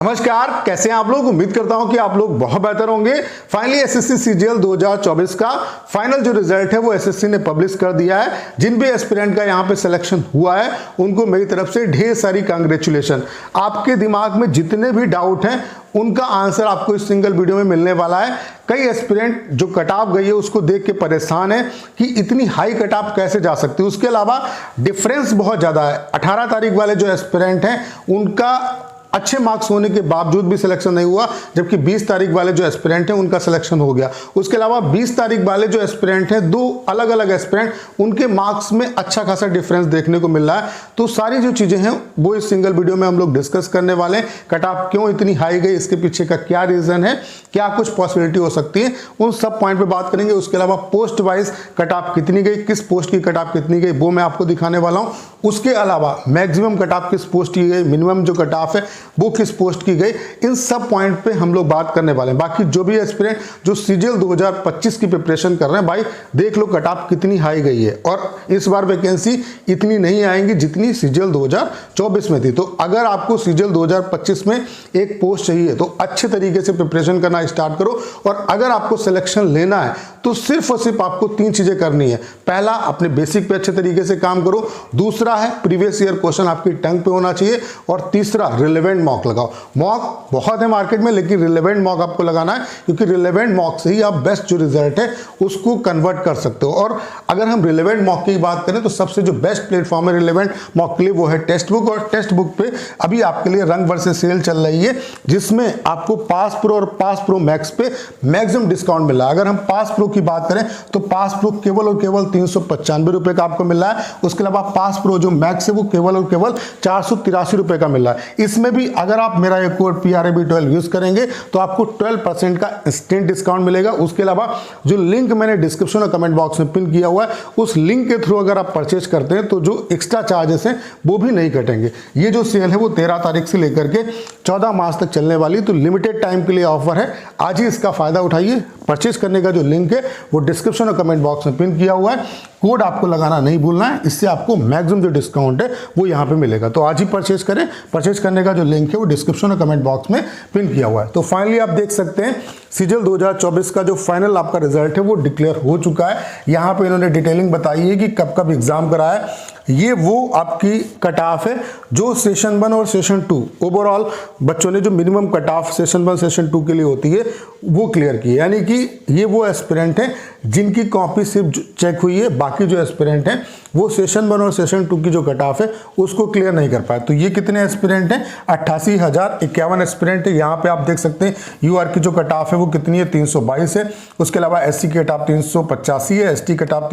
नमस्कार, कैसे हैं आप लोग। उम्मीद करता हूं कि आप लोग बहुत बेहतर होंगे। फाइनली एसएससी सीजीएल 2024 का फाइनल जो रिजल्ट है वो एसएससी ने पब्लिश कर दिया है। जिन भी एस्पिरेंट का यहां पे सिलेक्शन हुआ है उनको मेरी तरफ से ढेर सारी कांग्रेचुलेशन। आपके दिमाग में जितने भी डाउट हैं उनका आंसर आपको इस सिंगल वीडियो में मिलने वाला है। कई एस्पिरेंट जो कट ऑफ गई है उसको देख के परेशान है कि इतनी हाई कट ऑफ कैसे जा सकती है। उसके अलावा डिफरेंस बहुत ज्यादा है। 18 तारीख वाले जो एस्पिरेंट हैं उनका अच्छे मार्क्स होने के बावजूद भी सिलेक्शन नहीं हुआ, जबकि 20 तारीख वाले जो एस्पिरेंट हैं उनका सिलेक्शन हो गया। उसके अलावा 20 तारीख वाले जो एस्पिरेंट हैं, दो अलग अलग एस्पिरेंट, उनके मार्क्स में अच्छा खासा डिफरेंस देखने को मिल रहा है। तो सारी जो चीजें हैं वो इस सिंगल वीडियो में हम लोग डिस्कस करने वाले हैं। कट ऑफ क्यों इतनी हाई गई, इसके पीछे का क्या रीजन है, क्या कुछ पॉसिबिलिटी हो सकती है, उन सब पॉइंट पे बात करेंगे। उसके अलावा पोस्ट वाइज कट ऑफ कितनी गई, किस पोस्ट की कट ऑफ कितनी गई, वो मैं आपको दिखाने वाला हूं। उसके अलावा मैक्सिमम कट ऑफ किस पोस्ट की गई, मिनिमम जो कट ऑफ है वो किस पोस्ट की गई, इन सब पॉइंट पे हम लोग बात करने वाले हैं। बाकी जो भी एस्पिरेंट जो सीजीएल 2025 की प्रिपरेशन कर रहे हैं, भाई देख लो कट ऑफ कितनी हाई गई है। और इस बार वैकेंसी इतनी नहीं आएंगी जितनी सीजीएल 2024 में थी। तो अगर आपको सीजीएल 2025 में एक पोस्ट चाहिए तो अच्छे तरीके से प्रिपरेशन करना स्टार्ट करो। और अगर आपको सिलेक्शन लेना है तो सिर्फ और सिर्फ आपको 3 चीजें करनी है। पहला, अपने बेसिक पे अच्छे तरीके से काम करो। दूसरा है प्रीवियस ईयर क्वेश्चन आपकी टंग पे होना चाहिए। और तीसरा, रिलेवेंट मॉक लगाओ। मॉक बहुत है मार्केट में, लेकिन रिलेवेंट मॉक आपको लगाना है, क्योंकि रिलेवेंट मॉक से ही आप बेस्ट जो रिजल्ट है उसको कन्वर्ट कर सकते हो। और अगर हम रिलेवेंट मॉक की बात करें तो सबसे जो बेस्ट प्लेटफॉर्म है रिलेवेंट मॉक के लिए वो है टेक्स्ट बुक। और टेक्स्ट बुक पे अभी आपके लिए रंग भर से सेल चल रही है, जिसमें आपको पास प्रो और पास प्रो मैक्स पे मैक्सिमम डिस्काउंट मिल रहा है। अगर हम पास प्रो की बात करें तो पास प्रो केवल और केवल 395 रुपए का आपको मिल रहा है। उसके अलावा पास प्रो जो मैक्स है वो केवल और केवल 483 रुपए का मिल रहा है। इसमें भी अगर आप मेरा एक कोड PRAB12 यूज करेंगे तो आपको 12% का इंस्टेंट डिस्काउंट मिलेगा। उसके अलावा जो लिंक मैंने डिस्क्रिप्शन और कमेंट बॉक्स में पिन किया हुआ है, उस लिंक के थ्रू अगर आप परचेज करते हैं तो जो एक्स्ट्रा चार्जेस हैं वो भी नहीं कटेंगे। ये जो सेल है वो 13 तारीख से लेकर के 14 मार्च तक चलने वाली, तो लिमिटेड टाइम के लिए ऑफर है। आज ही इसका फायदा उठाइए। परचेज करने का जो लिंक है वो डिस्क्रिप्शन और कमेंट बॉक्स में पिन किया हुआ है। कोड आपको लगाना नहीं भूलना है, इससे आपको मैक्सिमम जो डिस्काउंट है वो यहाँ पे मिलेगा। तो आज ही परचेज करें। परचेज करने का जो लिंक है वो डिस्क्रिप्शन और कमेंट बॉक्स में पिन किया हुआ है। तो फाइनली आप देख सकते हैं सीजीएल 2024 का जो फाइनल आपका रिजल्ट है वो डिक्लेयर हो चुका है। यहाँ पे इन्होंने डिटेलिंग बताई है कि कब कब एग्जाम कराया। ये वो आपकी कट ऑफ है जो सेशन 1 और सेशन 2 ओवरऑल बच्चों ने जो minimum cut off session 1 session 2 के लिए होती है वो क्लियर की है। यानी कि ये वो एस्पिरेंट हैं जिनकी कॉपी सिर्फ चेक हुई है, बाकी जो एस्पिरेंट हैं वो सेशन 1 और सेशन 2 की जो कट ऑफ है उसको क्लियर नहीं कर पाए। तो ये कितने एस्पिरेंट हैं? 88,051 एस्पिरेंट है। यहाँ पे आप देख सकते हैं यूआर की जो कट ऑफ है वो कितनी है? 322 है। उसके अलावा एससी की कट ऑफ 385 है, एसटी कट ऑफ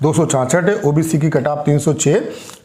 266 है, ओबीसी की कट ऑफ 306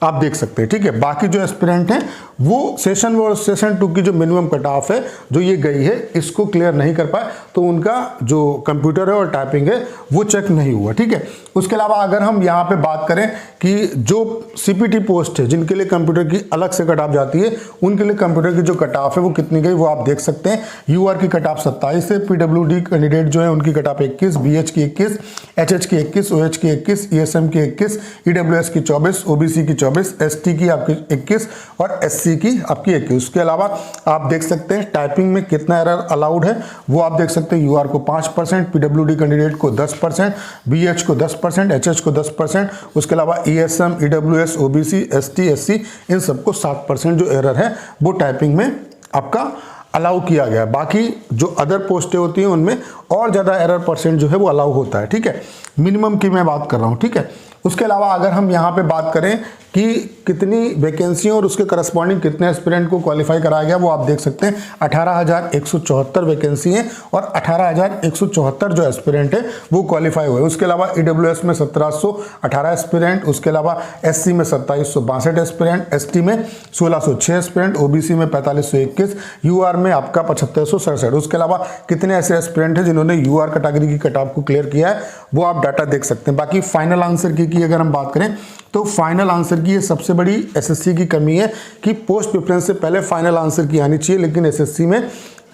आप देख सकते हैं। ठीक है, बाकी जो एस्पिरेंट हैं वो सेशन 1 और सेशन 2 की जो मिनिमम कट ऑफ है जो ये गई है इसको क्लियर नहीं कर पाए, तो उनका जो कंप्यूटर है और टाइपिंग है वो चेक नहीं हुआ। ठीक है, उसके अलावा अगर हम यहाँ पे बात करें कि जो सीपीटी पोस्ट है जिनके लिए कंप्यूटर की अलग से कट ऑफ जाती है, उनके लिए कंप्यूटर की जो कट ऑफ है वो कितनी गई वो आप देख सकते हैं। यूआर की कट ऑफ 27 है, पीडब्ल्यूडी कैंडिडेट जो है उनकी कट ऑफ 21, बीएच की 21, एचएच की 21, ओएच की 21, ईएसएम की 21, ईडब्ल्यूएस की 24, ओबीसी की 24, एसटी की आपकी 21 और एससी की आपकी 21। उसके अलावा आप देख सकते हैं टाइपिंग में कितना एरर अलाउड है वो आप देख सकते हैं। यूआर को 5%, पीडब्ल्यूडी कैंडिडेट को 10%, बीएच को 10%, एचएच को 10%, उसके अलावा ESM, EWS, OBC, ST, SC इन सबको 7% जो एरर है वो टाइपिंग में आपका अलाउ किया गया। बाकी जो अदर पोस्टें होती हैं उनमें और ज़्यादा एरर परसेंट जो है वो अलाउ होता है। ठीक है, मिनिमम की मैं बात कर रहा हूँ। ठीक है, उसके अलावा अगर हम यहाँ पे बात करें कि कितनी वैकेंसी और उसके करस्पॉन्डिंग कितने एस्पिरेंट को क्वालिफाई कराया गया वो आप देख सकते हैं। 18,174 वैकेंसी हैं और 18,174 जो एस्पिरेंट है वो क्वालिफाई हुए। उसके अलावा ईडब्ल्यूएस में 1718 एस्पिरेंट, उसके अलावा एससी में 2762 एस्पिरेंट, एसटी में 1606 एस्पिरेंट, ओबीसी में 4521, यूआर में आपका 7567। उसके अलावा कितने ऐसे एस्पिरेंट हैं जिन्होंने यूआर कैटेगरी की कट ऑफ को क्लियर किया है वो आप डाटा देख सकते हैं। बाकी फाइनल आंसर की अगर हम बात करें तो फाइनल आंसर की ये सबसे बड़ी एसएससी की कमी है कि पोस्ट प्रेफरेंस से पहले फाइनल आंसर की आनी चाहिए, लेकिन एसएससी में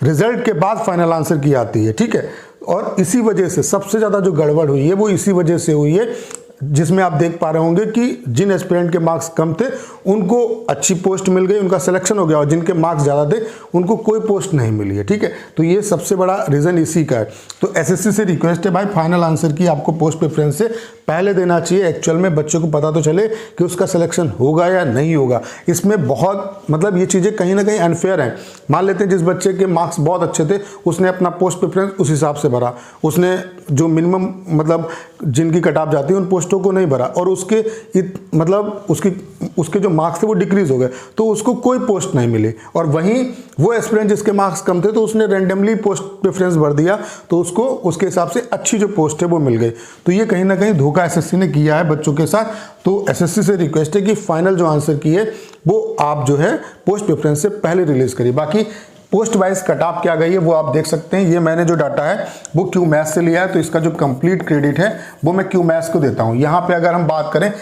रिजल्ट के बाद फाइनल आंसर की आती है। ठीक है, और इसी वजह से सबसे ज्यादा जो गड़बड़ हुई है वो इसी वजह से हुई है जिसमें आप देख पा रहे होंगे कि जिन एस्पिरेंट के मार्क्स कम थे उनको अच्छी पोस्ट मिल गई, उनका सिलेक्शन हो गया, और जिनके मार्क्स ज़्यादा थे उनको कोई पोस्ट नहीं मिली है। ठीक है, तो ये सबसे बड़ा रीज़न इसी का है। तो एसएससी से रिक्वेस्ट है भाई, फाइनल आंसर की आपको पोस्ट प्रेफरेंस से पहले देना चाहिए। एक्चुअल में बच्चों को पता तो चले कि उसका सिलेक्शन होगा या नहीं होगा। इसमें बहुत मतलब ये चीज़ें कहीं ना कहीं अनफेयर हैं। मान लेते हैं जिस बच्चे के मार्क्स बहुत अच्छे थे उसने अपना पोस्ट प्रेफरेंस उस हिसाब से भरा, उसने जो मिनिमम मतलब जिनकी कट ऑफ जाती है उन पोस्टों को नहीं भरा, और उसके मतलब उसके जो मार्क्स थे वो डिक्रीज हो गए, तो उसको कोई पोस्ट नहीं मिली। और वहीं वो एस्पिरेंट जिसके मार्क्स कम थे तो उसने रैंडमली पोस्ट प्रेफरेंस भर दिया, तो उसको उसके हिसाब से अच्छी जो पोस्ट है वो मिल गई। तो ये कहीं ना कहीं धोखा एसएससी ने किया है बच्चों के साथ। तो एसएससी से रिक्वेस्ट है कि फाइनल जो आंसर की है वो आप जो है पोस्ट प्रेफरेंस से पहले रिलीज करिए। बाकी पोस्ट वाइज कट ऑफ क्या गई है वो आप देख सकते हैं। ये मैंने जो डाटा है वो क्यू मैथ्स से लिया है, तो इसका जो कंप्लीट क्रेडिट है वो मैं क्यू मैथ्स को देता हूँ। यहाँ पे अगर हम बात करें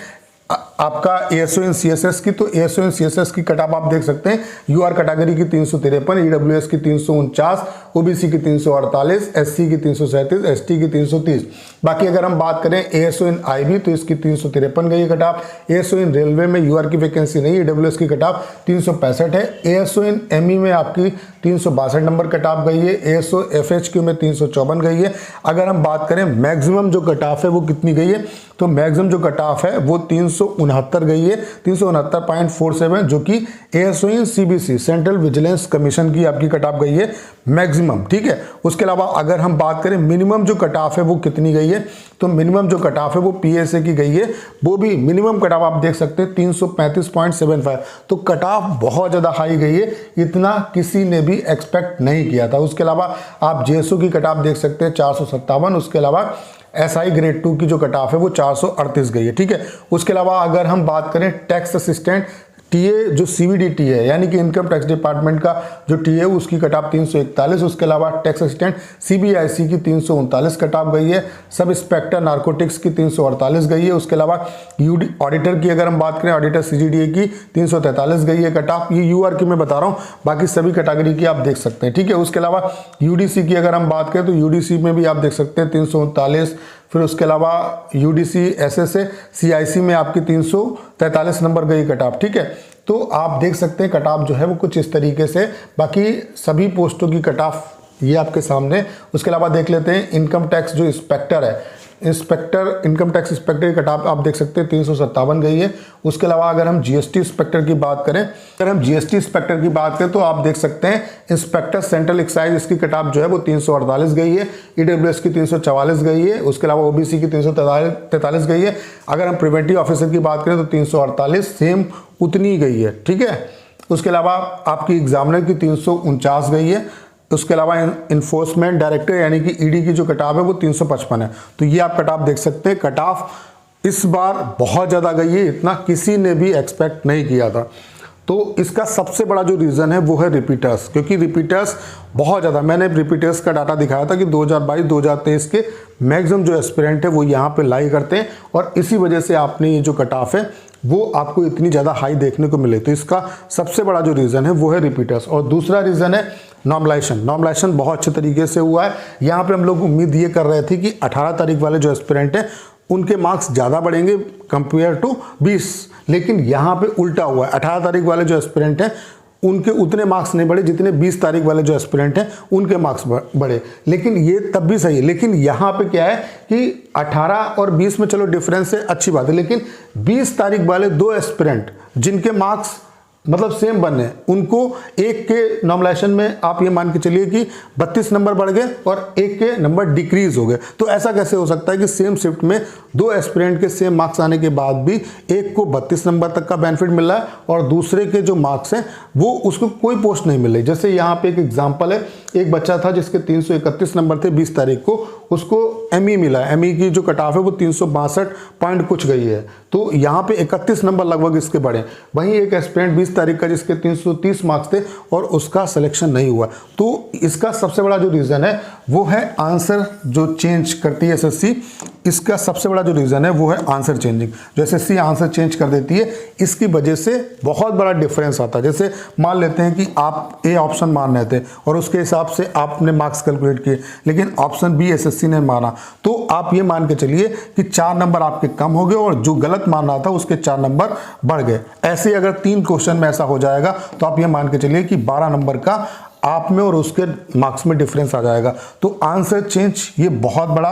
आपका एएसओ इन सीएसएस की, तो एएसओ इन सीएसएस की कट ऑफ आप देख सकते हैं। यूआर कैटेगरी की 353, ईडब्ल्यूएस की 349, ओबीसी की 348, एससी की 337, एसटी की 330। बाकी अगर हम बात करें एएसओ इन आईबी तो इसकी 353 गई है कट ऑफ। एएसओ इन रेलवे में यूआर की वैकेंसी नहीं, ईडब्ल्यूएस की कट ऑफ 365 है। एएसओ इन एमई में आपकी 362 नंबर कट ऑफ गई है। एएसओ एफएचक्यू में 354 गई है। अगर हम बात करें मैक्सिमम जो कट ऑफ है वो कितनी गई है, तो मैक्सिमम जो कट ऑफ है वो 369 गई है, 369.47, जो कि एएसओ इन सीबीसी सेंट्रल विजिलेंस कमीशन की आपकी कट ऑफ गई है मैक्सिमम। ठीक है, उसके अलावा अगर हम बात करें मिनिमम जो कट ऑफ है वो कितनी गई है, तो मिनिमम जो कट ऑफ है वो पीएसए की गई है, वो भी मिनिमम कट ऑफ आप देख सकते हैं 335.75। तो कट ऑफ बहुत ज़्यादा हाई गई है, इतना किसी ने भी एक्सपेक्ट नहीं किया था। उसके अलावा आप जेएसओ की कट ऑफ देख सकते हैं 457। उसके अलावा एसआई ग्रेड 2 की जो कट ऑफ है वो 438 गई है। ठीक है, उसके अलावा अगर हम बात करें टैक्स असिस्टेंट टीए जो सीवीडीटी है यानी कि इनकम टैक्स डिपार्टमेंट का जो टीए है उसकी कट ऑफ 341। उसके अलावा टैक्स असिस्टेंट सीबीआईसी की 339 कट ऑफ गई है। सब इंस्पेक्टर नारकोटिक्स की 348 गई है। उसके अलावा यूडी ऑडिटर की अगर हम बात करें, ऑडिटर सीजीडीए की 343 गई है कट ऑफ। ये यूआर की मैं बता रहा हूँ, बाकी सभी कैटेगरी की आप देख सकते हैं। ठीक है, उसके अलावा यूडीसी की अगर हम बात करें तो यूडीसी में भी आप देख सकते हैं 339। फिर उसके अलावा यूडीसी एसएसए सीआईसी में आपकी 343 नंबर गई कट ऑफ। ठीक है, तो आप देख सकते हैं कट ऑफ जो है वो कुछ इस तरीके से, बाकी सभी पोस्टों की कट ऑफ ये आपके सामने। उसके अलावा देख लेते हैं इनकम टैक्स जो इंस्पेक्टर है, इनकम टैक्स इंस्पेक्टर की कट ऑफ आप देख सकते हैं 357 गई है। उसके अलावा अगर हम जीएसटी इंस्पेक्टर की बात करें, तो आप देख सकते हैं इंस्पेक्टर सेंट्रल एक्साइज इसकी कट ऑफ जो है वो 348 गई है। ईडब्ल्यूएस की 344 गई है। उसके अलावा ओबीसी की 343 गई है। अगर हम प्रिवेंटिव ऑफिसर की बात करें तो 348 सेम उतनी गई है। ठीक है, उसके अलावा आपकी एग्जामिनर की 349 गई है। उसके अलावा इन्फोर्समेंट डायरेक्टर यानी कि ईडी की जो कट ऑफ है वो 355 है। तो ये आप कट ऑफ देख सकते हैं। कट ऑफ इस बार बहुत ज़्यादा गई है, इतना किसी ने भी एक्सपेक्ट नहीं किया था। तो इसका सबसे बड़ा जो रीज़न है वो है रिपीटर्स, क्योंकि रिपीटर्स बहुत ज़्यादा, मैंने रिपीटर्स का डाटा दिखाया था कि 2022-2023 के मैक्सिमम जो एस्पिरेंट है वो यहाँ पे लाई करते हैं, और इसी वजह से आपने ये जो कट ऑफ है वो आपको इतनी ज़्यादा हाई देखने को मिले। तो इसका सबसे बड़ा जो रीज़न है वो है रिपीटर्स। और दूसरा रीज़न है नॉर्मलाइजेशन बहुत अच्छे तरीके से हुआ है। यहाँ पे हम लोग उम्मीद ये कर रहे थे कि 18 तारीख वाले जो एस्पिरेंट हैं उनके मार्क्स ज़्यादा बढ़ेंगे कंपेयर टू 20, लेकिन यहाँ पे उल्टा हुआ है। 18 तारीख वाले जो एस्पिरेंट हैं उनके उतने मार्क्स नहीं बढ़े जितने 20 तारीख वाले जो एस्पिरेंट हैं उनके मार्क्स बढ़े, लेकिन ये तब भी सही है। लेकिन यहाँ पे क्या है कि 18 और 20 में चलो डिफरेंस है, अच्छी बात है, लेकिन 20 तारीख वाले दो एस्पिरेंट जिनके मार्क्स मतलब सेम बने, उनको एक के नॉर्मलाइजेशन में आप ये मान के चलिए कि 32 नंबर बढ़ गए और एक के नंबर डिक्रीज हो गए। तो ऐसा कैसे हो सकता है कि सेम शिफ्ट में दो एस्पिरेंट के सेम मार्क्स आने के बाद भी एक को 32 नंबर तक का बेनिफिट मिल रहा है और दूसरे के जो मार्क्स हैं वो उसको कोई पोस्ट नहीं मिल रही। जैसे यहाँ पे एक एग्जाम्पल है, एक बच्चा था जिसके 331 नंबर थे 20 तारीख को, उसको एमई मिला। एमई की जो कट ऑफ है वो 362 पॉइंट कुछ गई है, तो यहाँ पे 31 नंबर लगभग इसके बढ़े। वहीं एक एस्पिरेंट 20 तारीख का जिसके 330 मार्क्स थे और उसका सिलेक्शन नहीं हुआ। तो इसका सबसे बड़ा जो रीज़न है वो है आंसर जो चेंज करती है एसएससी इसका सबसे बड़ा जो रीज़न है वो है आंसर चेंजिंग। जो एसएससी आंसर चेंज कर देती है, इसकी वजह से बहुत बड़ा डिफरेंस आता है। जैसे मान लेते हैं कि आप ए ऑप्शन मान रहे थे और उसके हिसाब से आपने मार्क्स कैलकुलेट किए, लेकिन ऑप्शन बी एसएससी ने माना, तो आप ये मान के चलिए कि 4 नंबर आपके कम हो गए और जो गलत मान रहा था उसके 4 नंबर बढ़ गए। ऐसे अगर 3 क्वेश्चन में ऐसा हो जाएगा तो आप ये मान के चलिए कि 12 नंबर का आप में और उसके मार्क्स में डिफरेंस आ जाएगा। तो आंसर चेंज ये बहुत बड़ा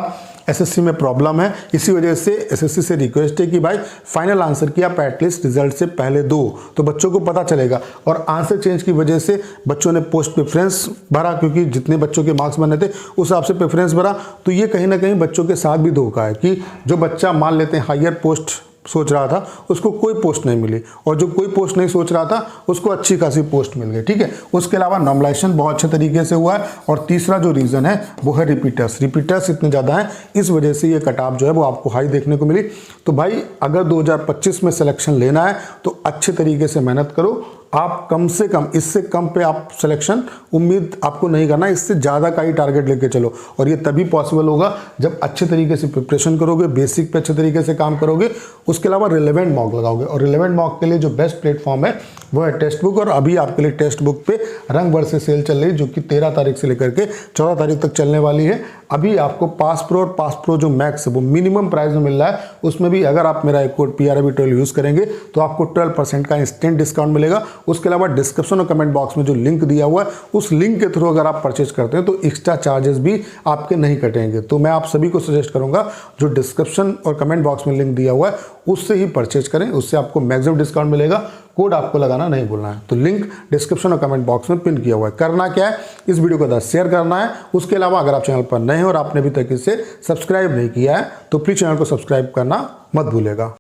एसएससी में प्रॉब्लम है। इसी वजह से एसएससी से रिक्वेस्ट है कि भाई फाइनल आंसर की आप एटलीस्ट रिजल्ट से पहले दो, तो बच्चों को पता चलेगा। और आंसर चेंज की वजह से बच्चों ने पोस्ट प्रेफरेंस भरा, क्योंकि जितने बच्चों के मार्क्स बने थे उस हिसाब से प्रेफरेंस भरा। तो ये कहीं ना कहीं बच्चों के साथ भी धोखा है कि जो बच्चा मान लेते हैं हायर पोस्ट सोच रहा था उसको कोई पोस्ट नहीं मिली, और जो कोई पोस्ट नहीं सोच रहा था उसको अच्छी खासी पोस्ट मिल गई। ठीक है, उसके अलावा नॉर्मलाइजेशन बहुत अच्छे तरीके से हुआ है। और तीसरा जो रीज़न है वो है रिपीटर्स इतने ज़्यादा हैं, इस वजह से ये कट ऑफ जो है वो आपको हाई देखने को मिली। तो भाई अगर 2025 में सिलेक्शन लेना है तो अच्छे तरीके से मेहनत करो। आप कम से कम इससे कम पे आप सिलेक्शन उम्मीद आपको नहीं करना, इससे ज़्यादा का ही टारगेट लेके चलो। और ये तभी पॉसिबल होगा जब अच्छे तरीके से प्रिपरेशन करोगे, बेसिक पे अच्छे तरीके से काम करोगे, उसके अलावा रिलेवेंट मॉक लगाओगे। और रिलेवेंट मॉक के लिए जो बेस्ट प्लेटफॉर्म है वो है टेक्स्ट बुक। और अभी आपके लिए टेक्स्ट बुक पे रंग भर से सेल चल रही है, जो कि 13 तारीख से लेकर के 14 तारीख तक चलने वाली है। अभी आपको पास प्रो और पास प्रो जो मैक्स है वो मिनिमम प्राइस में मिल रहा है, उसमें भी अगर आप मेरा एक कोड PRB12 यूज़ करेंगे तो आपको 12% का इंस्टेंट डिस्काउंट मिलेगा। उसके अलावा डिस्क्रिप्शन और कमेंट बॉक्स में जो लिंक दिया हुआ है उस लिंक के थ्रू अगर आप परचेज करते हैं तो एक्स्ट्रा चार्जेस भी आपके नहीं कटेंगे। तो मैं आप सभी को सजेस्ट करूंगा जो डिस्क्रिप्शन और कमेंट बॉक्स में लिंक दिया हुआ है उससे ही परचेज करें, उससे आपको मैक्सिमम डिस्काउंट मिलेगा। कोड आपको लगाना नहीं भूलना है। तो लिंक डिस्क्रिप्शन और कमेंट बॉक्स में पिन किया हुआ है। करना क्या है, इस वीडियो को शेयर करना है। उसके अलावा अगर आप चैनल पर नए हैं और आपने अभी तक इसे सब्सक्राइब नहीं किया है तो प्लीज़ चैनल को सब्सक्राइब करना मत भूलेगा।